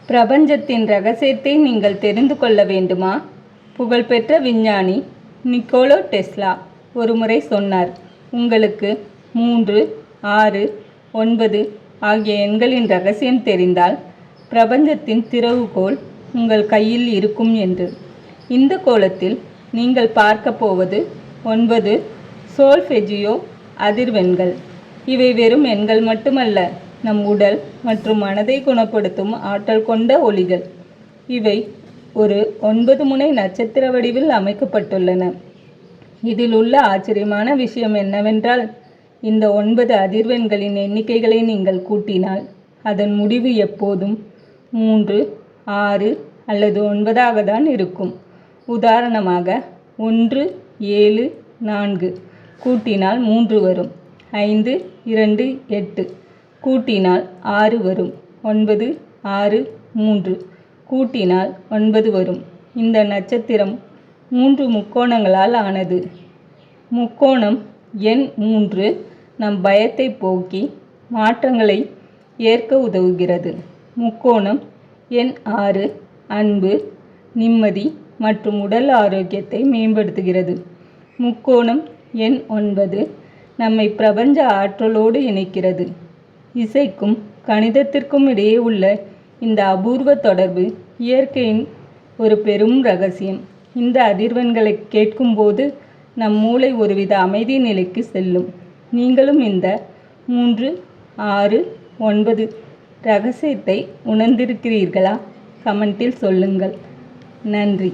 பிரபஞ்சத்தின் ரகசியத்தை நீங்கள் தெரிந்து கொள்ள வேண்டுமா? புகழ்பெற்ற விஞ்ஞானி நிக்கோலா டெஸ்லா ஒருமுறை சொன்னார், உங்களுக்கு 3, 6, 9 ஆகிய எண்களின் ரகசியம் தெரிந்தால் பிரபஞ்சத்தின் திறவுகோல் உங்கள் கையில் இருக்கும் என்று. இந்த கோலத்தில் நீங்கள் பார்க்க போவது 9 சோல்ஃபெஜியோ அதிர்வெண்கள். இவை வெறும் எண்கள் மட்டுமல்ல, நம் உடல் மற்றும் மனதை குணப்படுத்தும் ஆற்றல் கொண்ட ஒலிகள். இவை ஒரு 9 முனை நட்சத்திர வடிவில் அமைக்கப்பட்டுள்ளன. இதில் உள்ள ஆச்சரியமான விஷயம் என்னவென்றால், இந்த 9 அதிர்வெண்களின் எண்ணிக்கைகளை நீங்கள் கூட்டினால் அதன் முடிவு எப்போதும் 3, 6 அல்லது 9 தான் இருக்கும். உதாரணமாக 1, 7, 4 கூட்டினால் 3 வரும். 5, 2, 8 கூட்டினால் 6 வரும். 9, 6, 3 கூட்டினால் 9 வரும். இந்த நட்சத்திரம் 3 முக்கோணங்களால் ஆனது. முக்கோணம் எண் 3 நம் பயத்தை போக்கி மாற்றங்களை ஏற்க உதவுகிறது. முக்கோணம் எண் 6 அன்பு, நிம்மதி மற்றும் உடல் ஆரோக்கியத்தை மேம்படுத்துகிறது. முக்கோணம் எண் 9 நம்மை பிரபஞ்ச ஆற்றலோடு இணைக்கிறது. இசைக்கும் கணிதத்திற்கும் இடையே உள்ள இந்த அபூர்வ தொடர்பு இயற்கையின் ஒரு பெரும் ரகசியம். இந்த அதிர்வெண்களை கேட்கும்போது நம் மூளை ஒருவித அமைதி நிலைக்கு செல்லும். நீங்களும் இந்த 3, 6, 9 ரகசியத்தை உணர்ந்திருக்கிறீர்களா? கமெண்டில் சொல்லுங்கள். நன்றி.